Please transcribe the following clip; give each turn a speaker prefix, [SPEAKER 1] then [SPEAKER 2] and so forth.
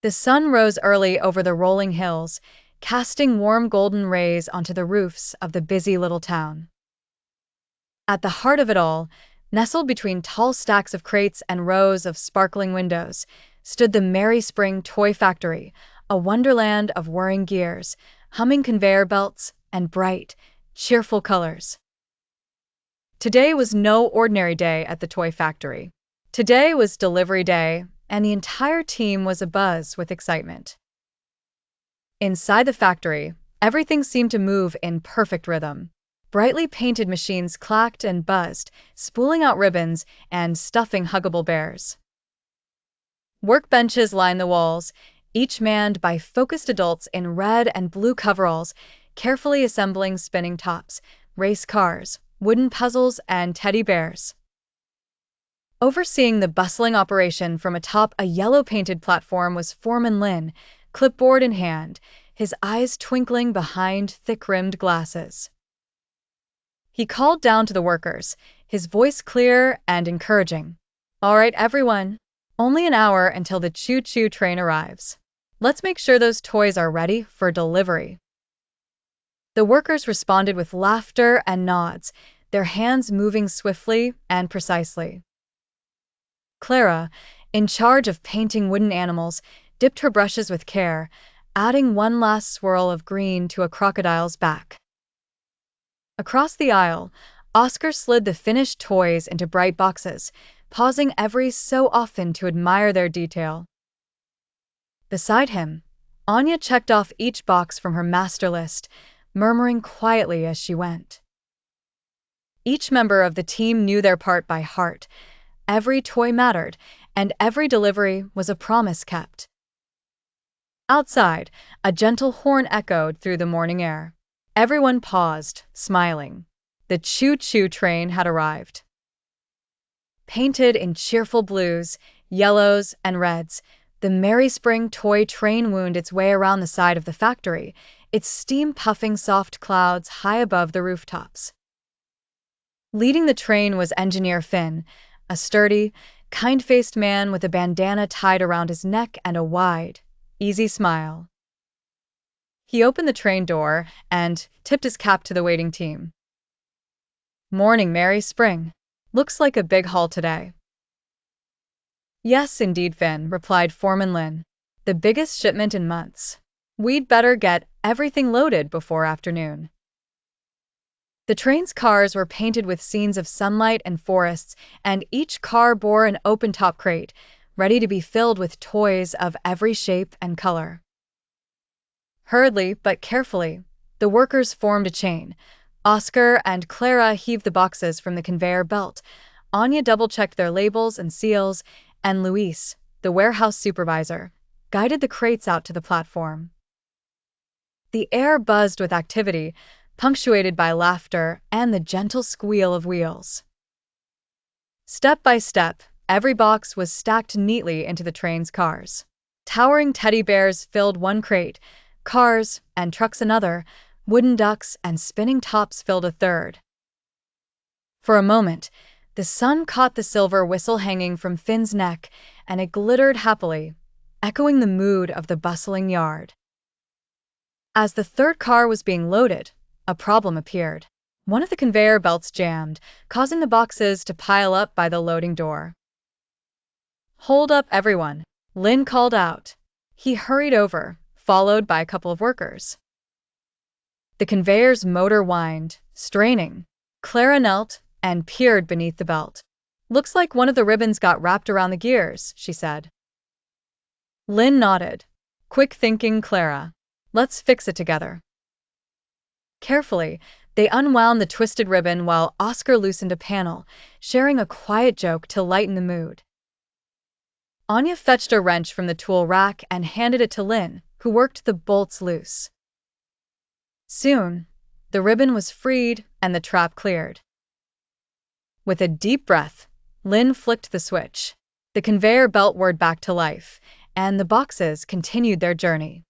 [SPEAKER 1] The sun rose early over the rolling hills, casting warm golden rays onto the roofs of the busy little town. At the heart of it all, nestled between tall stacks of crates and rows of sparkling windows, stood the Merry Spring Toy Factory, a wonderland of whirring gears, humming conveyor belts, and bright, cheerful colors. Today was no ordinary day at the toy factory. Today was delivery day, and the entire team was abuzz with excitement. Inside the factory, everything seemed to move in perfect rhythm. Brightly painted machines clacked and buzzed, spooling out ribbons and stuffing huggable bears. Workbenches lined the walls, each manned by focused adults in red and blue coveralls, carefully assembling spinning tops, race cars, wooden puzzles, and teddy bears. Overseeing the bustling operation from atop a yellow-painted platform was Foreman Lin, clipboard in hand, his eyes twinkling behind thick-rimmed glasses. He called down to the workers, his voice clear and encouraging. "All right, everyone. Only an hour until the choo-choo train arrives. Let's make sure those toys are ready for delivery." The workers responded with laughter and nods, their hands moving swiftly and precisely. Clara, in charge of painting wooden animals, dipped her brushes with care, adding one last swirl of green to a crocodile's back. Across the aisle, Oscar slid the finished toys into bright boxes, pausing every so often to admire their detail. Beside him, Anya checked off each box from her master list, murmuring quietly as she went. Each member of the team knew their part by heart. Every toy mattered, and every delivery was a promise kept. Outside, a gentle horn echoed through the morning air. Everyone paused, smiling. The choo-choo train had arrived. Painted in cheerful blues, yellows, and reds, the Merry Spring toy train wound its way around the side of the factory, its steam puffing soft clouds high above the rooftops. Leading the train was Engineer Finn, a sturdy, kind-faced man with a bandana tied around his neck and a wide, easy smile. He opened the train door and tipped his cap to the waiting team. "Morning, Merry Spring. Looks like a big haul today." "Yes, indeed, Finn," replied Foreman Lin. "The biggest shipment in months. We'd better get everything loaded before afternoon." The train's cars were painted with scenes of sunlight and forests, and each car bore an open-top crate, ready to be filled with toys of every shape and color. Hurriedly but carefully, the workers formed a chain. Oscar and Clara heaved the boxes from the conveyor belt, Anya double-checked their labels and seals, and Luis, the warehouse supervisor, guided the crates out to the platform. The air buzzed with activity, punctuated by laughter and the gentle squeal of wheels. Step by step, every box was stacked neatly into the train's cars. Towering teddy bears filled one crate, cars and trucks another, wooden ducks and spinning tops filled a third. For a moment, the sun caught the silver whistle hanging from Finn's neck, and it glittered happily, echoing the mood of the bustling yard. As the third car was being loaded, a problem appeared. One of the conveyor belts jammed, causing the boxes to pile up by the loading door. "Hold up, everyone," Lin called out. He hurried over, followed by a couple of workers. The conveyor's motor whined, straining. Clara knelt and peered beneath the belt. "Looks like one of the ribbons got wrapped around the gears," she said. Lin nodded. "Quick thinking, Clara. Let's fix it together." Carefully, they unwound the twisted ribbon while Oscar loosened a panel, sharing a quiet joke to lighten the mood. Anya fetched a wrench from the tool rack and handed it to Lin, who worked the bolts loose. Soon, the ribbon was freed and the trap cleared. With a deep breath, Lin flicked the switch. The conveyor belt whirred back to life, and the boxes continued their journey.